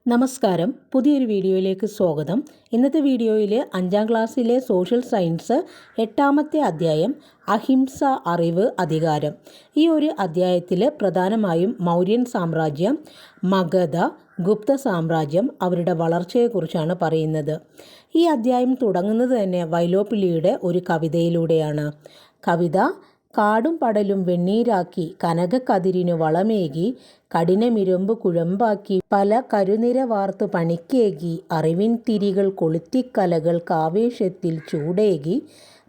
നമസ്കാരം, പുതിയൊരു വീഡിയോയിലേക്ക് സ്വാഗതം. ഇന്നത്തെ വീഡിയോയിൽ 5ാം ക്ലാസ്സിലെ സോഷ്യൽ സയൻസ് 8ാമത്തെ അധ്യായം അഹിംസ, അറിവ്, അധികാരം. ഈ ഒരു അധ്യായത്തിൽ പ്രധാനമായും മൗര്യൻ സാമ്രാജ്യം, മഗധ, ഗുപ്ത സാമ്രാജ്യം, അവരുടെ വളർച്ചയെക്കുറിച്ചാണ് പറയുന്നത്. ഈ അധ്യായം തുടങ്ങുന്നത് തന്നെ വൈലോപ്പിള്ളിയുടെ ഒരു കവിതയിലൂടെയാണ്. കവിത: കാടും പടലും വെണ്ണീരാക്കി കനകക്കതിരിനു വളമേകി കഠിനമിരുമ്പ് കുഴമ്പാക്കി പല കരുനിര വാർത്തു പണിക്കേകി അറിവിൻ തിരികൾ കൊളുത്തിക്കലകൾ കാവേശത്തിൽ ചൂടേകി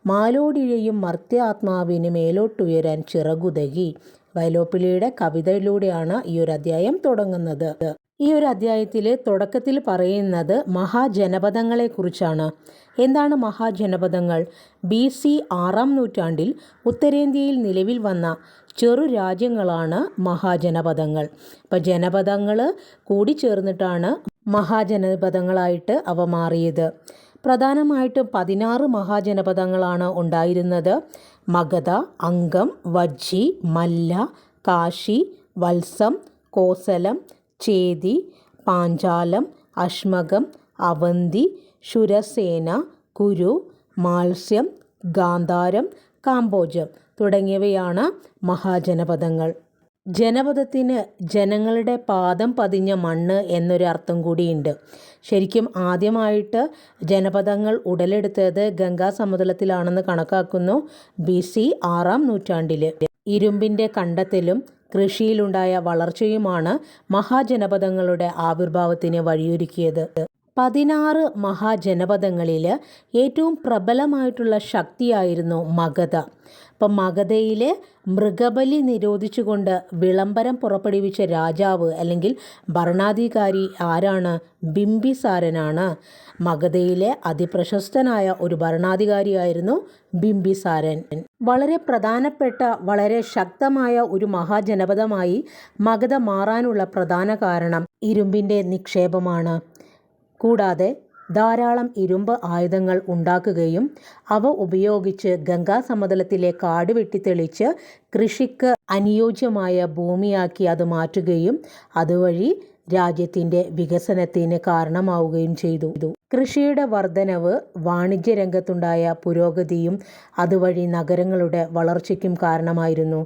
മാലോടിഴയും മർത്യാത്മാവിന് മേലോട്ടുയരാൻ ചിറകുതകി. വൈലോപ്പിള്ളിയുടെ കവിതയിലൂടെയാണ് ഈ ഒരു അധ്യായം തുടങ്ങുന്നത്. ഈ ഒരു അധ്യായത്തിൽ തുടക്കത്തിൽ പറയുന്നത് മഹാജനപദങ്ങളെക്കുറിച്ചാണ്. എന്താണ് മഹാജനപദങ്ങൾ? BC 6ാം നൂറ്റാണ്ടിൽ ഉത്തരേന്ത്യയിൽ നിലവിൽ വന്ന ചെറു രാജ്യങ്ങളാണ് മഹാജനപദങ്ങൾ. അപ്പോൾ ജനപദങ്ങൾ കൂടിച്ചേർന്നിട്ടാണ് മഹാജനപദങ്ങളായിട്ട് അവ മാറിയത്. പ്രധാനമായിട്ടും 16 മഹാജനപദങ്ങളാണ് ഉണ്ടായിരുന്നത്. മഗധ, അംഗം, വജ്ജി, മല്ല, കാശി, വത്സം, കോസലം, ചേതി, പാഞ്ചാലം, അശ്മകം, അവന്തി, ശുരസേന, കുരു, മാത്സ്യം, ഗാന്ധാരം, കാംബോജം തുടങ്ങിയവയാണ് മഹാജനപദങ്ങൾ. ജനപദത്തിന് ജനങ്ങളുടെ പാദം പതിഞ്ഞ മണ്ണ് എന്നൊരു അർത്ഥം കൂടിയുണ്ട്. ശരിക്കും ആദ്യമായിട്ട് ജനപദങ്ങൾ ഉടലെടുത്തത് ഗംഗാ സമതലത്തിലാണെന്ന് കണക്കാക്കുന്നു. BC 6ാം നൂറ്റാണ്ടിൽ. ഇരുമ്പിൻ്റെ കണ്ടെത്തലും കൃഷിയിലുണ്ടായ വളർച്ചയുമാണ് മഹാജനപദങ്ങളുടെ ആവിർഭാവത്തിന് വഴിയൊരുക്കിയത്. 16 മഹാജനപദങ്ങളിൽ ഏറ്റവും പ്രബലമായിട്ടുള്ള ശക്തിയായിരുന്നു മഗധ. അപ്പം മഗധയിലെ മൃഗബലി നിരോധിച്ചുകൊണ്ട് വിളംബരം പുറപ്പെടുവിച്ച രാജാവ് അല്ലെങ്കിൽ ഭരണാധികാരി ആരാണ്? ബിംബിസാരനാണ്. മഗധയിലെ അതിപ്രശസ്തനായ ഒരു ഭരണാധികാരിയായിരുന്നു ബിംബിസാരൻ. വളരെ പ്രധാനപ്പെട്ട, വളരെ ശക്തമായ ഒരു മഹാജനപദമായി മഗധ മാറാനുള്ള പ്രധാന കാരണം ഇരുമ്പിൻ്റെ നിക്ഷേപമാണ്. കൂടാതെ ധാരാളം ഇരുമ്പ് ആയുധങ്ങൾ ഉണ്ടാക്കുകയും അവ ഉപയോഗിച്ച് ഗംഗാ സമതലത്തിലെ കാട് വെട്ടിത്തെളിച്ച് കൃഷിക്ക് അനുയോജ്യമായ ഭൂമിയാക്കി അത് മാറ്റുകയും അതുവഴി രാജ്യത്തിൻ്റെ വികസനത്തിന് കാരണമാവുകയും ചെയ്തു. കൃഷിയുടെ വർധനവ്, വാണിജ്യ രംഗത്തുണ്ടായ പുരോഗതിയും അതുവഴി നഗരങ്ങളുടെ വളർച്ചയ്ക്കും കാരണമായിരുന്നു.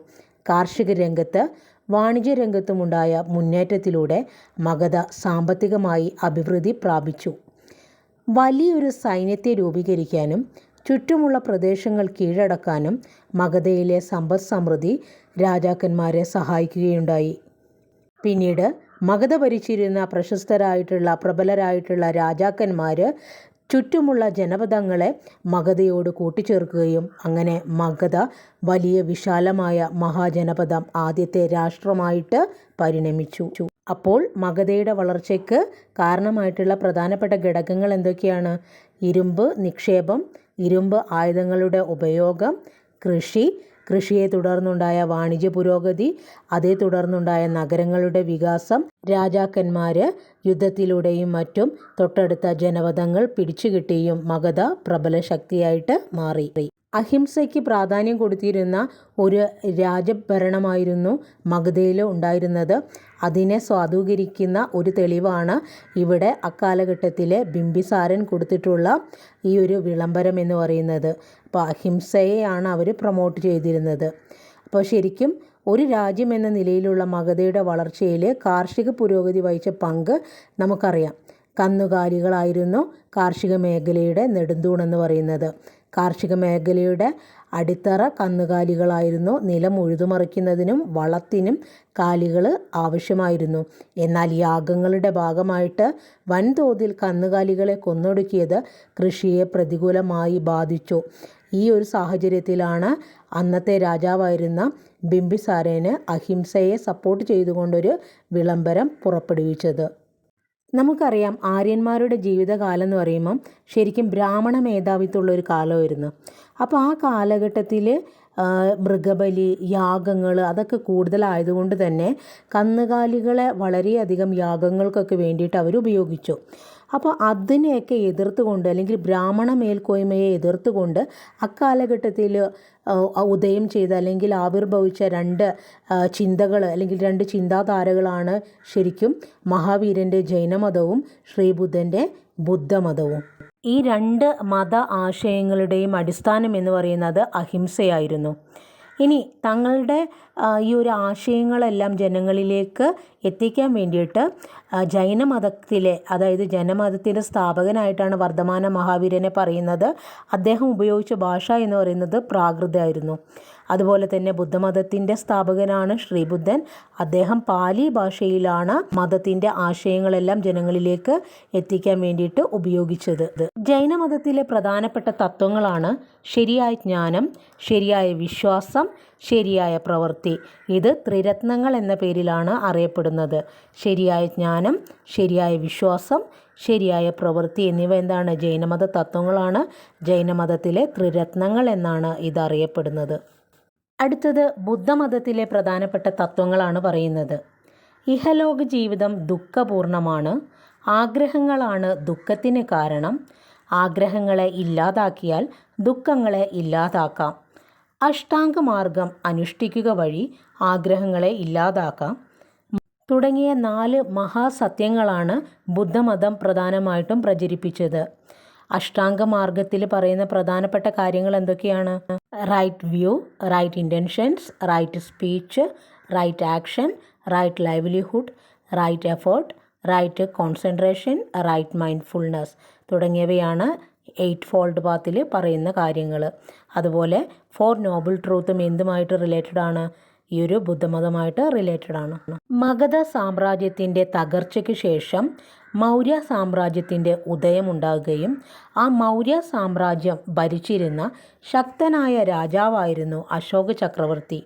കാർഷിക രംഗത്ത്, വാണിജ്യ രംഗത്തുമുണ്ടായ മുന്നേറ്റത്തിലൂടെ മഗധ സാമ്പത്തികമായി അഭിവൃദ്ധി പ്രാപിച്ചു. വലിയൊരു സൈന്യത്തെ രൂപീകരിക്കാനും ചുറ്റുമുള്ള പ്രദേശങ്ങൾ കീഴടക്കാനും മഗധയിലെ സമ്പദ് സമൃദ്ധി രാജാക്കന്മാരെ സഹായിക്കുകയുണ്ടായി. പിന്നീട് മഗധ ഭരിച്ചിരുന്ന പ്രബലരായിട്ടുള്ള രാജാക്കന്മാർ ചുറ്റുമുള്ള ജനപദങ്ങളെ മഗധയോട് കൂട്ടിച്ചേർക്കുകയും അങ്ങനെ മഗധ വലിയ വിശാലമായ മഹാജനപദം, ആദ്യത്തെ രാഷ്ട്രമായിട്ട് പരിണമിച്ചു. അപ്പോൾ മഗധയുടെ വളർച്ചയ്ക്ക് കാരണമായിട്ടുള്ള പ്രധാനപ്പെട്ട ഘടകങ്ങൾ എന്തൊക്കെയാണ്? ഇരുമ്പ് നിക്ഷേപം, ഇരുമ്പ് ആയുധങ്ങളുടെ ഉപയോഗം, കൃഷിയെ തുടർന്നുണ്ടായ വാണിജ്യ പുരോഗതി, അതേ തുടർന്നുണ്ടായ നഗരങ്ങളുടെ വികാസം, രാജാക്കന്മാർ യുദ്ധത്തിലൂടെയും മറ്റും തൊട്ടടുത്ത ജനപദങ്ങൾ പിടിച്ചുകിട്ടിയും മഗധ പ്രബല ശക്തിയായിട്ട് മാറി. അഹിംസയ്ക്ക് പ്രാധാന്യം കൊടുത്തിരുന്ന ഒരു രാജഭരണമായിരുന്നു മഗധയിൽ ഉണ്ടായിരുന്നത്. അതിനെ സ്വാധീകരിക്കുന്ന ഒരു തെളിവാണ് ഇവിടെ അക്കാലഘട്ടത്തിലെ ബിംബിസാരൻ കൊടുത്തിട്ടുള്ള ഈ ഒരു വിളംബരം എന്ന് പറയുന്നത്. അപ്പോൾ അഹിംസയെയാണ് അവർ പ്രൊമോട്ട് ചെയ്തിരുന്നത്. അപ്പോൾ ശരിക്കും ഒരു രാജ്യം എന്ന നിലയിലുള്ള മഗധയുടെ വളർച്ചയിൽ കാർഷിക പുരോഗതി വഹിച്ച പങ്ക് നമുക്കറിയാം. കന്നുകാലികളായിരുന്നു കാർഷിക മേഖലയുടെ നെടുന്തൂണെന്ന് പറയുന്നത്. കാർഷിക മേഖലയുടെ അടിത്തറ കന്നുകാലികളായിരുന്നു. നിലം ഉഴുതുമറിക്കുന്നതിനും വളത്തിനും കാലികൾ ആവശ്യമായിരുന്നു. എന്നാൽ യാഗങ്ങളുടെ ഭാഗമായിട്ട് വൻതോതിൽ കന്നുകാലികളെ കൊന്നൊടുക്കിയത് കൃഷിയെ പ്രതികൂലമായി ബാധിച്ചു. ഈ ഒരു സാഹചര്യത്തിലാണ് അന്നത്തെ രാജാവായിരുന്ന ബിംബിസാരന് അഹിംസയെ സപ്പോർട്ട് ചെയ്തുകൊണ്ടൊരു വിളംബരം പുറപ്പെടുവിച്ചത്. നമുക്കറിയാം, ആര്യന്മാരുടെ ജീവിതകാലം എന്ന് പറയുമ്പം ശരിക്കും ബ്രാഹ്മണ മേധാവിത്വമുള്ളൊരു കാലമായിരുന്നു. അപ്പോൾ ആ കാലഘട്ടത്തിൽ മൃഗബലി, യാഗങ്ങൾ അതൊക്കെ കൂടുതലായതുകൊണ്ട് തന്നെ കന്നുകാലികളെ വളരെയധികം യാഗങ്ങൾക്കൊക്കെ വേണ്ടിയിട്ട് അവർ ഉപയോഗിച്ചു. അപ്പോൾ അതിനെയൊക്കെ എതിർത്തുകൊണ്ട് അല്ലെങ്കിൽ ബ്രാഹ്മണ മേൽക്കോയ്മയെ എതിർത്തുകൊണ്ട് അക്കാലഘട്ടത്തിൽ ഉദയം ചെയ്ത അല്ലെങ്കിൽ ആവിർഭവിച്ച രണ്ട് ചിന്തകൾ അല്ലെങ്കിൽ രണ്ട് ചിന്താധാരകളാണ് ശരിക്കും മഹാവീരൻ്റെ ജൈനമതവും ശ്രീബുദ്ധൻ്റെ ബുദ്ധമതവും. ഈ രണ്ട് മത ആശയങ്ങളുടെയും അടിസ്ഥാനം എന്ന് പറയുന്നത് അഹിംസയായിരുന്നു. ഇനി തങ്ങളുടെ ഈ ഒരു ആശയങ്ങളെല്ലാം ജനങ്ങളിലേക്ക് എത്തിക്കാൻ വേണ്ടിയിട്ട് ജൈനമതത്തിലെ, അതായത് ജൈനമതത്തിൻ്റെ സ്ഥാപകനായിട്ടാണ് വർദ്ധമാന മഹാവീരനെ പറയുന്നത്. അദ്ദേഹം ഉപയോഗിച്ച ഭാഷ എന്ന് പറയുന്നത് പ്രാകൃതമായിരുന്നു. അതുപോലെ തന്നെ ബുദ്ധമതത്തിൻ്റെ സ്ഥാപകനാണ് ശ്രീബുദ്ധൻ. അദ്ദേഹം പാലി ഭാഷയിലാണ് മതത്തിൻ്റെ ആശയങ്ങളെല്ലാം ജനങ്ങളിലേക്ക് എത്തിക്കാൻ വേണ്ടിയിട്ട് ഉപയോഗിച്ചത്. ജൈനമതത്തിലെ പ്രധാനപ്പെട്ട തത്വങ്ങളാണ് ശരിയായ ജ്ഞാനം, ശരിയായ വിശ്വാസം, ശരിയായ പ്രവൃത്തി. ഇത് ത്രിരത്നങ്ങൾ എന്ന പേരിലാണ് അറിയപ്പെടുന്നത്. ശരിയായ ജ്ഞാനം, ശരിയായ വിശ്വാസം, ശരിയായ പ്രവൃത്തി എന്നിവ എന്താണ്? ജൈനമത തത്വങ്ങളാണ്. ജൈനമതത്തിലെ ത്രിരത്നങ്ങൾ എന്നാണ് ഇത് അറിയപ്പെടുന്നത്. അടുത്തത് ബുദ്ധമതത്തിലെ പ്രധാനപ്പെട്ട തത്വങ്ങളാണ് പറയുന്നത്. ഇഹലോക ജീവിതം ദുഃഖപൂർണമാണ്. ആഗ്രഹങ്ങളാണ് ദുഃഖത്തിന് കാരണം. ആഗ്രഹങ്ങളെ ഇല്ലാതാക്കിയാൽ ദുഃഖങ്ങളെ ഇല്ലാതാക്കാം. അഷ്ടാംഗമാർഗം അനുഷ്ഠിക്കുക വഴി ആഗ്രഹങ്ങളെ ഇല്ലാതാക്കാം തുടങ്ങിയ 4 മഹാസത്യങ്ങളാണ് ബുദ്ധമതം പ്രധാനമായിട്ടും പ്രചരിപ്പിച്ചത്. അഷ്ടാംഗമാർഗത്തിൽ പറയുന്ന പ്രധാനപ്പെട്ട കാര്യങ്ങൾ എന്തൊക്കെയാണ്? Right view, right intentions, right speech, right action, right livelihood, right effort, right concentration, right mindfulness തുടങ്ങിയവയാണ് 8 ഫോൾഡ് പാത്തിൽ പറയുന്ന കാര്യങ്ങൾ. അതുപോലെ 4 നോബിൾ ട്രൂത്തും എന്തുമായിട്ട് റിലേറ്റഡ് ആണ്? ഈ ഒരു ബുദ്ധമതമായിട്ട് റിലേറ്റഡ് ആണ്. മഗധ സാമ്രാജ്യത്തിൻ്റെ തകർച്ചയ്ക്ക് ശേഷം മൗര്യ സാമ്രാജ്യത്തിൻ്റെ ഉദയമുണ്ടാകുകയും ആ മൗര്യ സാമ്രാജ്യം ഭരിച്ചിരുന്ന ശക്തനായ രാജാവായിരുന്നു അശോക ചക്രവർത്തി.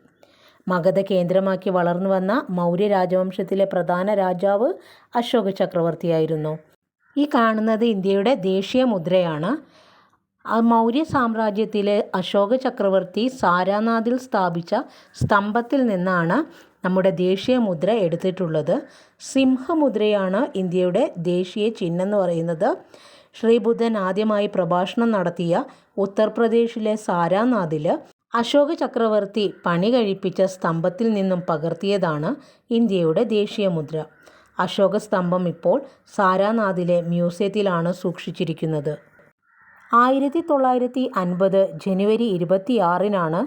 മഗധ കേന്ദ്രമാക്കി വളർന്നു വന്ന മൗര്യ രാജവംശത്തിലെ പ്രധാന രാജാവ് അശോക ചക്രവർത്തിയായിരുന്നു. ഈ കാണുന്നത് ഇന്ത്യയുടെ ദേശീയ മുദ്രയാണ്. മൗര്യ സാമ്രാജ്യത്തിലെ അശോക ചക്രവർത്തി സാരാനാഥിൽ സ്ഥാപിച്ച സ്തംഭത്തിൽ നിന്നാണ് നമ്മുടെ ദേശീയ മുദ്ര എടുത്തിട്ടുള്ളത്. സിംഹമുദ്രയാണ് ഇന്ത്യയുടെ ദേശീയ ചിഹ്നം എന്ന് പറയുന്നത്. ശ്രീബുദ്ധൻ ആദ്യമായി പ്രഭാഷണം നടത്തിയ ഉത്തർപ്രദേശിലെ സാരാനാഥിൽ അശോക ചക്രവർത്തി പണി കഴിപ്പിച്ച സ്തംഭത്തിൽ നിന്നും പകർത്തിയതാണ് ഇന്ത്യയുടെ ദേശീയ മുദ്ര. അശോക സ്തംഭം ഇപ്പോൾ സാരാനാഥിലെ മ്യൂസിയത്തിലാണ് സൂക്ഷിച്ചിരിക്കുന്നത്. 1950 ജനുവരി 26-നാണ്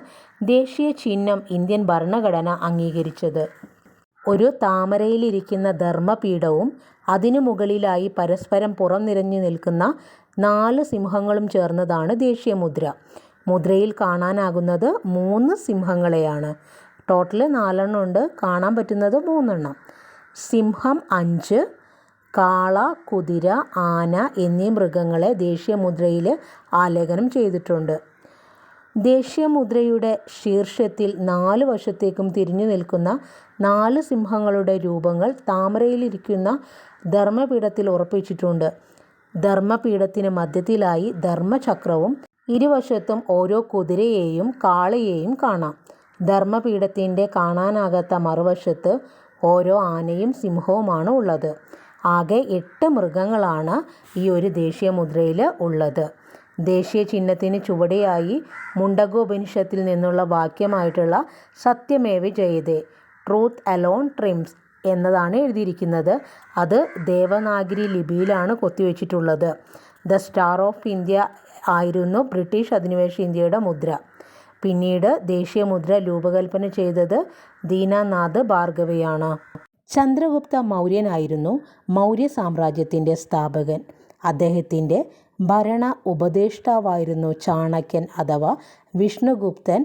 ദേശീയ ചിഹ്നം ഇന്ത്യൻ ഭരണഘടന അംഗീകരിച്ചത്. ഒരു താമരയിലിരിക്കുന്ന ധർമ്മപീഠവും അതിനു മുകളിലായി പരസ്പരം പുറംനിരഞ്ഞു നിൽക്കുന്ന 4 സിംഹങ്ങളും ചേർന്നതാണ് ദേശീയ മുദ്ര. മുദ്രയിൽ കാണാനാകുന്നത് 3 സിംഹങ്ങളെയാണ്. ടോട്ടൽ 4 എണ്ണം ഉണ്ട്, കാണാൻ പറ്റുന്നത് 3 എണ്ണം. സിംഹം 5, കാള, കുതിര, ആന എന്നീ മൃഗങ്ങളെ ദേശീയ മുദ്രയിൽ ആലേഖനം ചെയ്തിട്ടുണ്ട്. ദേശീയ മുദ്രയുടെ ശീർഷത്തിൽ 4 വശത്തേക്കും തിരിഞ്ഞു നിൽക്കുന്ന 4 സിംഹങ്ങളുടെ രൂപങ്ങൾ താമരയിലിരിക്കുന്ന ധർമ്മപീഠത്തിൽ ഉറപ്പിച്ചിട്ടുണ്ട്. ധർമ്മപീഠത്തിന് മധ്യത്തിലായി ധർമ്മചക്രവും ഇരുവശത്തും ഓരോ കുതിരയെയും കാളയെയും കാണാം. ധർമ്മപീഠത്തിൻ്റെ കാണാനാകാത്ത മറുവശത്ത് ഓരോ ആനയും സിംഹവുമാണ് ഉള്ളത്. ആകെ 8 മൃഗങ്ങളാണ് ഈ ഒരു ദേശീയ മുദ്രയിൽ ഉള്ളത്. ദേശീയ ചിഹ്നത്തിന് ചുവടെയായി മുണ്ടകോപനിഷത്തിൽ നിന്നുള്ള വാക്യമായിട്ടുള്ള സത്യമേവ ജയതേ, ട്രൂത്ത് അലോൺ ട്രിംസ് എന്നതാണ് എഴുതിയിരിക്കുന്നത്. അത് ദേവനാഗരി ലിപിയിലാണ് കൊത്തിവെച്ചിട്ടുള്ളത്. ദ സ്റ്റാർ ഓഫ് ഇന്ത്യ ആയിരുന്നു ബ്രിട്ടീഷ് അധിനിവേശ ഇന്ത്യയുടെ മുദ്ര. പിന്നീട് ദേശീയ മുദ്ര രൂപകൽപ്പന ചെയ്തത് ദീനാനാഥ് ഭാർഗവയാണ്. ചന്ദ്രഗുപ്ത മൗര്യനായിരുന്നു മൗര്യ സാമ്രാജ്യത്തിൻ്റെ സ്ഥാപകൻ. അദ്ദേഹത്തിൻ്റെ ഭരണ ഉപദേഷ്ടാവായിരുന്നു ചാണക്യൻ അഥവാ വിഷ്ണുഗുപ്തൻ,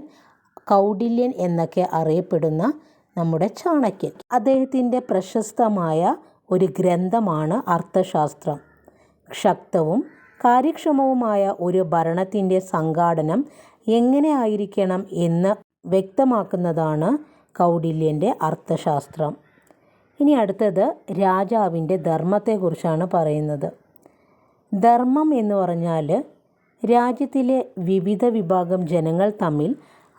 കൗടില്യൻ എന്നൊക്കെ അറിയപ്പെടുന്ന നമ്മുടെ ചാണക്യൻ. അദ്ദേഹത്തിൻ്റെ പ്രശസ്തമായ ഒരു ഗ്രന്ഥമാണ് അർത്ഥശാസ്ത്രം. ശക്തവും കാര്യക്ഷമവുമായ ഒരു ഭരണത്തിൻ്റെ സംഘാടനം എങ്ങനെ ആയിരിക്കണം എന്ന് വ്യക്തമാക്കുന്നതാണ് കൗടില്യൻ്റെ അർത്ഥശാസ്ത്രം. ഇനി അടുത്തത് രാജാവിൻ്റെ ധർമ്മത്തെക്കുറിച്ചാണ് പറയുന്നത്. ധർമ്മം എന്ന് പറഞ്ഞാൽ രാജ്യത്തിലെ വിവിധ വിഭാഗം ജനങ്ങൾ തമ്മിൽ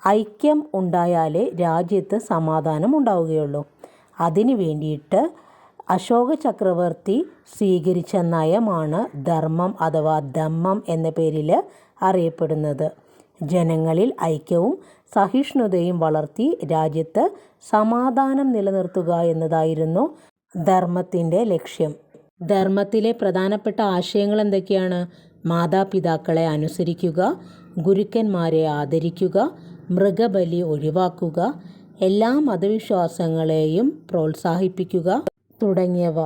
ഐക്യം ഉണ്ടായാലേ രാജ്യത്ത് സമാധാനം ഉണ്ടാവുകയുള്ളൂ. അതിനു വേണ്ടിയിട്ട് അശോക ചക്രവർത്തി സ്വീകരിച്ച നയമാണ് ധർമ്മം അഥവാ ധമ്മം എന്ന പേരിൽ അറിയപ്പെടുന്നത്. ജനങ്ങളിൽ ഐക്യവും സഹിഷ്ണുതയും വളർത്തി രാജ്യത്ത് സമാധാനം നിലനിർത്തുക എന്നതായിരുന്നു ധർമ്മത്തിൻ്റെ ലക്ഷ്യം. ധർമ്മത്തിലെ പ്രധാനപ്പെട്ട ആശയങ്ങൾ എന്തൊക്കെയാണ്? മാതാപിതാക്കളെ അനുസരിക്കുക, ഗുരുക്കന്മാരെ ആദരിക്കുക, മൃഗബലി ഒഴിവാക്കുക, എല്ലാ മതവിശ്വാസങ്ങളെയും പ്രോത്സാഹിപ്പിക്കുക തുടങ്ങിയവ.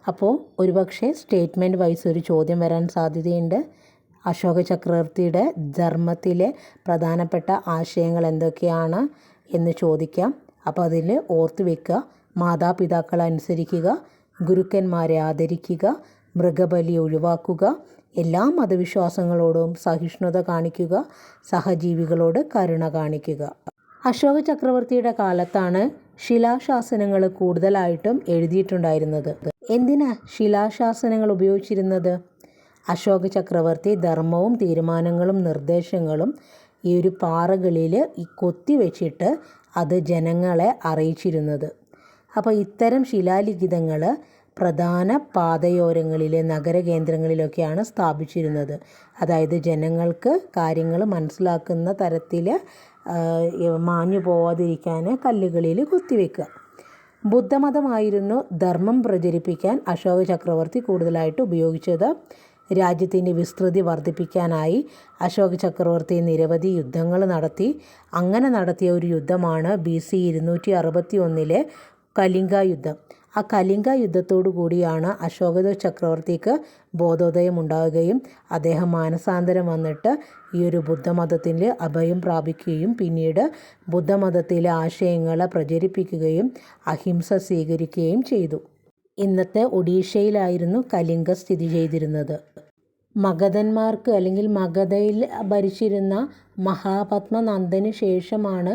അപ്പോൾ ഒരുപക്ഷെ സ്റ്റേറ്റ്മെൻറ്റ് വൈസ് ഒരു ചോദ്യം വരാൻ സാധ്യതയുണ്ട്. അശോക ചക്രവർത്തിയുടെ ധർമ്മത്തിലെ പ്രധാനപ്പെട്ട ആശയങ്ങൾ എന്തൊക്കെയാണ് എന്ന് ചോദിക്കാം. അപ്പോൾ അതിൽ ഓർത്ത് വെക്കുക: മാതാപിതാക്കളെ അനുസരിക്കുക, ഗുരുക്കന്മാരെ ആദരിക്കുക, മൃഗബലി ഒഴിവാക്കുക, എല്ലാ മതവിശ്വാസങ്ങളോടും സഹിഷ്ണുത കാണിക്കുക, സഹജീവികളോട് കരുണ കാണിക്കുക. അശോക ചക്രവർത്തിയുടെ കാലത്താണ് ശിലാശാസനങ്ങൾ കൂടുതലായിട്ടും എഴുതിയിട്ടുണ്ടായിരുന്നത്. എന്തിനാ ശിലാശാസനങ്ങൾ ഉപയോഗിച്ചിരുന്നത്? അശോക ചക്രവർത്തി ധർമ്മവും തീരുമാനങ്ങളും നിർദ്ദേശങ്ങളും ഈ ഒരു പാറകളിൽ കൊത്തി വെച്ചിട്ട് അത് ജനങ്ങളെ അറിയിച്ചിരുന്നത്. അപ്പോൾ ഇത്തരം ശിലാലിഖിതങ്ങൾ പ്രധാന പാതയോരങ്ങളിലെ നഗരകേന്ദ്രങ്ങളിലൊക്കെയാണ് സ്ഥാപിച്ചിരുന്നത്. അതായത് ജനങ്ങൾക്ക് കാര്യങ്ങൾ മനസ്സിലാക്കുന്ന തരത്തിൽ മാഞ്ഞു പോവാതിരിക്കാൻ കല്ലുകളിൽ കുത്തിവെക്കുക. ബുദ്ധമതമായിരുന്നു ധർമ്മം പ്രചരിപ്പിക്കാൻ അശോക ചക്രവർത്തി കൂടുതലായിട്ട് ഉപയോഗിച്ചത്. രാജ്യത്തിൻ്റെ വിസ്തൃതി വർദ്ധിപ്പിക്കാനായി അശോക ചക്രവർത്തി നിരവധി യുദ്ധങ്ങൾ നടത്തി. അങ്ങനെ നടത്തിയ ഒരു യുദ്ധമാണ് BC 261 കലിംഗ യുദ്ധം. ആ കലിംഗ യുദ്ധത്തോടു കൂടിയാണ് അശോക ചക്രവർത്തിക്ക് ബോധോദയം ഉണ്ടാവുകയും അദ്ദേഹം മാനസാന്തരം വന്നിട്ട് ഈ ഒരു ബുദ്ധമതത്തിൽ അഭയം പ്രാപിക്കുകയും പിന്നീട് ബുദ്ധമതത്തിലെ ആശയങ്ങളെ പ്രചരിപ്പിക്കുകയും അഹിംസ സ്വീകരിക്കുകയും ചെയ്തു. ഇന്നത്തെ ഒഡീഷയിലായിരുന്നു കലിംഗ സ്ഥിതി ചെയ്തിരുന്നത്. മഗധന്മാർക്ക് അല്ലെങ്കിൽ മഗധയിൽ ഭരിച്ചിരുന്ന മഹാപത്മനന്ദന് ശേഷമാണ്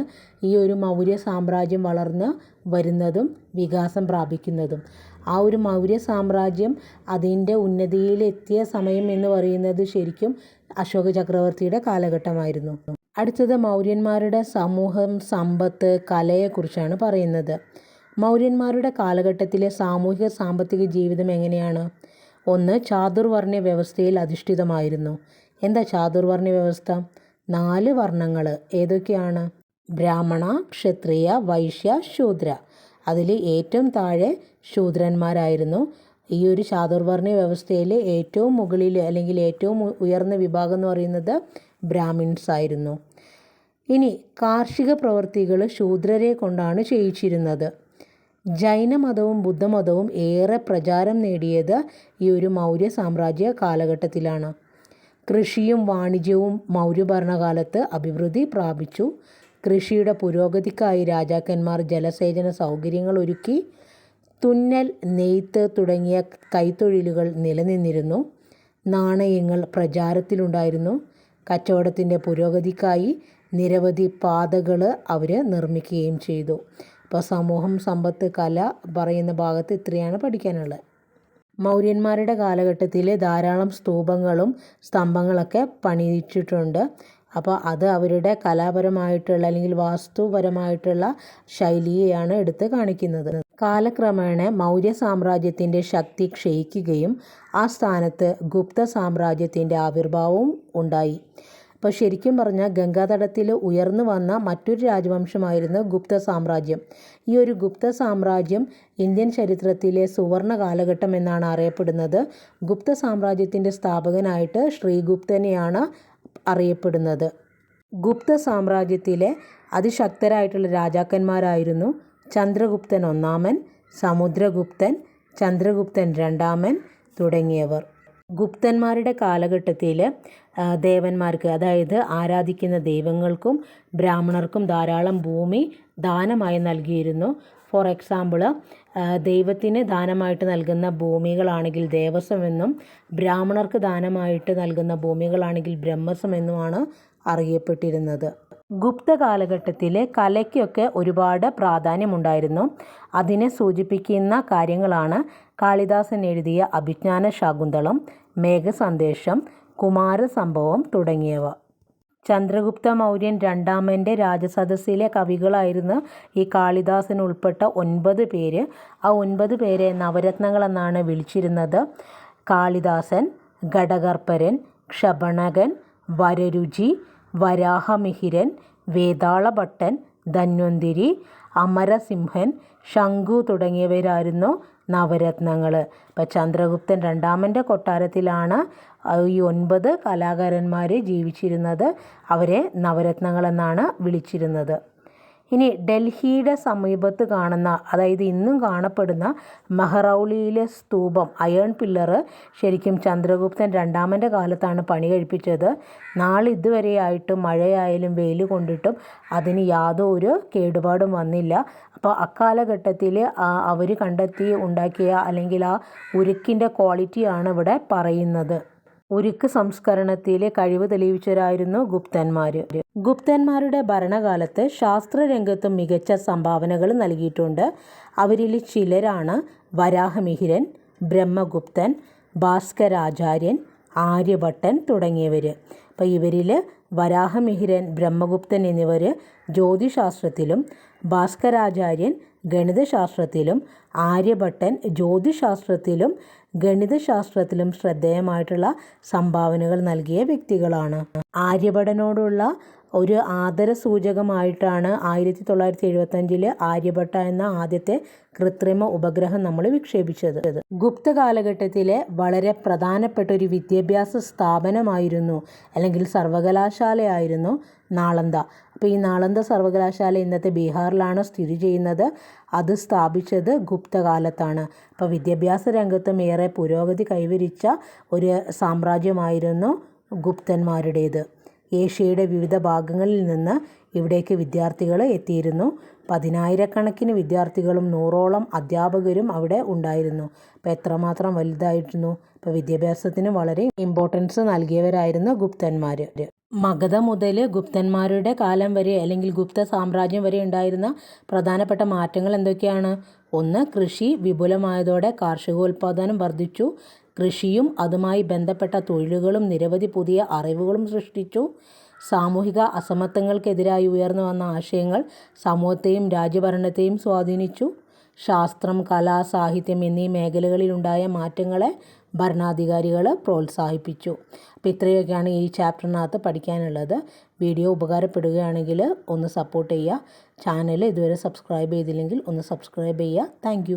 ഈ ഒരു മൗര്യ സാമ്രാജ്യം വളർന്ന് വരുന്നതും വികാസം പ്രാപിക്കുന്നതും. ആ ഒരു മൗര്യ സാമ്രാജ്യം അതിൻ്റെ ഉന്നതിയിലെത്തിയ സമയം എന്ന് പറയുന്നത് ശരിക്കും അശോക ചക്രവർത്തിയുടെ കാലഘട്ടമായിരുന്നു. അടുത്തത് മൗര്യന്മാരുടെ സമൂഹം, സമ്പത്ത്, കലയെക്കുറിച്ചാണ് പറയുന്നത്. മൗര്യന്മാരുടെ കാലഘട്ടത്തിലെ സാമൂഹിക സാമ്പത്തിക ജീവിതം എങ്ങനെയാണ്? ഒന്ന്, ചാതുർവർണ്ണ്യ വ്യവസ്ഥയിൽ അധിഷ്ഠിതമായിരുന്നു. എന്താ ചാതുർവർണ്ണ്യ വ്യവസ്ഥ? 4 വർണ്ണങ്ങൾ ഏതൊക്കെയാണ്? ബ്രാഹ്മണ, ക്ഷത്രിയ, വൈശ്യ, ശൂദ്ര. അതിൽ ഏറ്റവും താഴെ ശൂദ്രന്മാരായിരുന്നു. ഈ ഒരു ചാതുർവർണ്ണ്യ വ്യവസ്ഥയിൽ ഏറ്റവും മുകളിൽ അല്ലെങ്കിൽ ഏറ്റവും ഉയർന്ന വിഭാഗം എന്ന് പറയുന്നത് ബ്രാഹ്മിൻസ് ആയിരുന്നു. ഇനി കാർഷിക പ്രവൃത്തികൾ ശൂദ്രരെ കൊണ്ടാണ് ചെയ്യിച്ചിരുന്നത്. ജൈനമതവും ബുദ്ധമതവും ഏറെ പ്രചാരം നേടിയത് ഈ ഒരു മൗര്യ സാമ്രാജ്യ കാലഘട്ടത്തിലാണ്. കൃഷിയും വാണിജ്യവും മൗര്യഭരണകാലത്ത് അഭിവൃദ്ധി പ്രാപിച്ചു. കൃഷിയുടെ പുരോഗതിക്കായി രാജാക്കന്മാർ ജലസേചന സൗകര്യങ്ങൾ ഒരുക്കി. തുന്നൽ, നെയ്ത്ത് തുടങ്ങിയ കൈത്തൊഴിലുകൾ നിലനിന്നിരുന്നു. നാണയങ്ങൾ പ്രചാരത്തിലുണ്ടായിരുന്നു. കച്ചവടത്തിൻ്റെ പുരോഗതിക്കായി നിരവധി പാതകൾ അവർ നിർമ്മിക്കുകയും ചെയ്തു. ഇപ്പോൾ സമൂഹം, സമ്പത്ത്, കല പറയുന്ന ഭാഗത്ത് ഇത്രയാണ് പഠിക്കാനുള്ളത്. മൗര്യന്മാരുടെ കാലഘട്ടത്തിൽ ധാരാളം സ്തൂപങ്ങളും സ്തംഭങ്ങളൊക്കെ പണിയിച്ചിട്ടുണ്ട്. അപ്പോൾ അത് അവരുടെ കലാപരമായിട്ടുള്ള അല്ലെങ്കിൽ വാസ്തുപരമായിട്ടുള്ള ശൈലിയെയാണ് എടുത്ത് കാണിക്കുന്നത്. കാലക്രമേണ മൗര്യ സാമ്രാജ്യത്തിൻ്റെ ശക്തി ക്ഷയിക്കുകയും ആ സ്ഥാനത്ത് ഗുപ്ത സാമ്രാജ്യത്തിൻ്റെ ആവിർഭാവവും ഉണ്ടായി. അപ്പോൾ ശരിക്കും പറഞ്ഞാൽ ഗംഗാതടത്തിൽ ഉയർന്നു വന്ന മറ്റൊരു രാജവംശമായിരുന്നു ഗുപ്ത സാമ്രാജ്യം. ഈ ഒരു ഗുപ്ത സാമ്രാജ്യം ഇന്ത്യൻ ചരിത്രത്തിലെ സുവർണ കാലഘട്ടം എന്നാണ് അറിയപ്പെടുന്നത്. ഗുപ്ത സാമ്രാജ്യത്തിൻ്റെ സ്ഥാപകനായിട്ട് ശ്രീഗുപ്തനെയാണ് അറിയപ്പെടുന്നത്. ഗുപ്ത സാമ്രാജ്യത്തിലെ അതിശക്തരായിട്ടുള്ള രാജാക്കന്മാരായിരുന്നു ചന്ദ്രഗുപ്തൻ ഒന്നാമൻ, സമുദ്രഗുപ്തൻ, ചന്ദ്രഗുപ്തൻ രണ്ടാമൻ തുടങ്ങിയവർ. ഗുപ്തന്മാരുടെ കാലഘട്ടത്തിൽ ദേവന്മാർക്ക്, അതായത് ആരാധിക്കുന്ന ദൈവങ്ങൾക്കും ബ്രാഹ്മണർക്കും ധാരാളം ഭൂമി ദാനമായി നൽകിയിരുന്നു. ഫോർ എക്സാമ്പിൾ, ദൈവത്തിന് ദാനമായിട്ട് നൽകുന്ന ഭൂമികളാണെങ്കിൽ ദേവസ്വമെന്നും ബ്രാഹ്മണർക്ക് ദാനമായിട്ട് നൽകുന്ന ഭൂമികളാണെങ്കിൽ ബ്രഹ്മസ്വമെന്നുമാണ് അറിയപ്പെട്ടിരുന്നത്. ഗുപ്ത കാലഘട്ടത്തിൽ കലയ്ക്കൊക്കെ ഒരുപാട് പ്രാധാന്യമുണ്ടായിരുന്നു. അതിനെ സൂചിപ്പിക്കുന്ന കാര്യങ്ങളാണ് കാളിദാസൻ എഴുതിയ അഭിജ്ഞാന ശാകുന്തളം, മേഘസന്ദേശം, കുമാരസംഭവം തുടങ്ങിയവ. ചന്ദ്രഗുപ്ത മൗര്യൻ രണ്ടാമൻ്റെ രാജസദസ്സിലെ കവികളായിരുന്നു ഈ കാളിദാസൻ ഉൾപ്പെട്ട 9 പേര്. ആ 9 പേരെ നവരത്നങ്ങളെന്നാണ് വിളിച്ചിരുന്നത്. കാളിദാസൻ, ഘടകർപ്പരൻ, ക്ഷപണകൻ, വരരുചി, വരാഹമിഹിരൻ, വേതാളഭട്ടൻ, ധന്വന്തിരി, അമരസിംഹൻ, ശംഖു തുടങ്ങിയവരായിരുന്നു നവരത്നങ്ങൾ. ഇപ്പം ചന്ദ്രഗുപ്തൻ രണ്ടാമൻ്റെ കൊട്ടാരത്തിലാണ് ഈ 9 കലാകാരന്മാർ ജീവിച്ചിരുന്നത്. അവരെ നവരത്നങ്ങളെന്നാണ് വിളിച്ചിരുന്നത്. ഇനി ഡൽഹിയുടെ സമീപത്ത് കാണുന്ന, അതായത് ഇന്നും കാണപ്പെടുന്ന മെഹ്റൗലിയിലെ സ്തൂപം, അയേൺ പില്ലർ ശരിക്കും ചന്ദ്രഗുപ്തൻ രണ്ടാമൻ്റെ കാലത്താണ് പണി കഴിപ്പിച്ചത്. നാളിതുവരെയായിട്ടും മഴയായാലും വെയിൽ കൊണ്ടിട്ടും അതിന് യാതൊരു കേടുപാടും വന്നില്ല. അപ്പോൾ അക്കാലഘട്ടത്തിൽ അവർ കണ്ടെത്തി ഉണ്ടാക്കിയ അല്ലെങ്കിൽ ആ ഉരുക്കിൻ്റെ ക്വാളിറ്റിയാണ് ഇവിടെ പറയുന്നത്. ഉരുക്ക് സംസ്കരണത്തിൽ കഴിവ് തെളിയിച്ചവരായിരുന്നു ഗുപ്തന്മാർ. ഗുപ്തന്മാരുടെ ഭരണകാലത്ത് ശാസ്ത്രരംഗത്തും മികച്ച സംഭാവനകൾ നൽകിയിട്ടുണ്ട്. അവരിൽ ചിലരാണ് വരാഹമിഹിരൻ, ബ്രഹ്മഗുപ്തൻ, ഭാസ്കരാചാര്യൻ, ആര്യഭട്ടൻ തുടങ്ങിയവർ. അപ്പോൾ ഇവരിൽ വരാഹമിഹിരൻ, ബ്രഹ്മഗുപ്തൻ എന്നിവർ ജ്യോതിശാസ്ത്രത്തിലും ഭാസ്കരാചാര്യൻ ഗണിതശാസ്ത്രത്തിലും ആര്യഭട്ടൻ ജ്യോതിശാസ്ത്രത്തിലും ഗണിതശാസ്ത്രത്തിലും ശ്രദ്ധേയമായിട്ടുള്ള സംഭാവനകൾ നൽകിയ വ്യക്തികളാണ്. ആര്യഭട്ടനോടുള്ള ഒരു ആദരസൂചകമായിട്ടാണ് 1975 ആര്യഭട്ട എന്ന ആദ്യത്തെ കൃത്രിമ ഉപഗ്രഹം നമ്മൾ വിക്ഷേപിച്ചത്. ഗുപ്ത കാലഘട്ടത്തിലെ വളരെ പ്രധാനപ്പെട്ട ഒരു വിദ്യാഭ്യാസ സ്ഥാപനമായിരുന്നു അല്ലെങ്കിൽ സർവകലാശാലയായിരുന്നു നാളന്ദ. അപ്പോൾ ഈ നാളന്ദ സർവകലാശാല ഇന്നത്തെ ബീഹാറിലാണ് സ്ഥിതി ചെയ്യുന്നത്. അത് സ്ഥാപിച്ചത് ഗുപ്തകാലത്താണ്. അപ്പോൾ വിദ്യാഭ്യാസ രംഗത്തും ഏറെ പുരോഗതി കൈവരിച്ച ഒരു സാമ്രാജ്യമായിരുന്നു ഗുപ്തന്മാരുടേത്. ഏഷ്യയുടെ വിവിധ ഭാഗങ്ങളിൽ നിന്ന് ഇവിടേക്ക് വിദ്യാർത്ഥികൾ എത്തിയിരുന്നു. 10,000-കണക്കിന് വിദ്യാർത്ഥികളും 100ഓളം അധ്യാപകരും അവിടെ ഉണ്ടായിരുന്നു. അപ്പോൾ എത്രമാത്രം വലുതായിരുന്നു. ഇപ്പോൾ വിദ്യാഭ്യാസത്തിന് വളരെ ഇമ്പോർട്ടൻസ് നൽകിയവരായിരുന്നു ഗുപ്തന്മാർ. മഗധ മുതൽ ഗുപ്തന്മാരുടെ കാലം വരെ അല്ലെങ്കിൽ ഗുപ്ത സാമ്രാജ്യം വരെ ഉണ്ടായിരുന്ന പ്രധാനപ്പെട്ട മാറ്റങ്ങൾ എന്തൊക്കെയാണ്? ഒന്ന്, കൃഷി വിപുലമായതോടെ കാർഷികോൽപാദനം വർദ്ധിച്ചു. കൃഷിയും അതുമായി ബന്ധപ്പെട്ട തൊഴിലുകളും നിരവധി പുതിയ അറിവുകളും സൃഷ്ടിച്ചു. സാമൂഹിക അസമത്വങ്ങൾക്കെതിരായി ഉയർന്നു വന്ന ആശയങ്ങൾ സമൂഹത്തെയും രാജ്യഭരണത്തെയും സ്വാധീനിച്ചു. ശാസ്ത്രം, കല, സാഹിത്യം എന്നീ മേഖലകളിലുണ്ടായ മാറ്റങ്ങളെ ഭരണാധികാരികൾ പ്രോത്സാഹിപ്പിച്ചു. അപ്പോൾ ഇത്രയൊക്കെയാണ് ഈ ചാപ്റ്ററിനകത്ത് പഠിക്കാനുള്ളത്. വീഡിയോ ഉപകാരപ്പെടുകയാണെങ്കിൽ ഒന്ന് സപ്പോർട്ട് ചെയ്യുക. ചാനൽ ഇതുവരെ സബ്സ്ക്രൈബ് ചെയ്തില്ലെങ്കിൽ ഒന്ന് സബ്സ്ക്രൈബ് ചെയ്യുക. താങ്ക്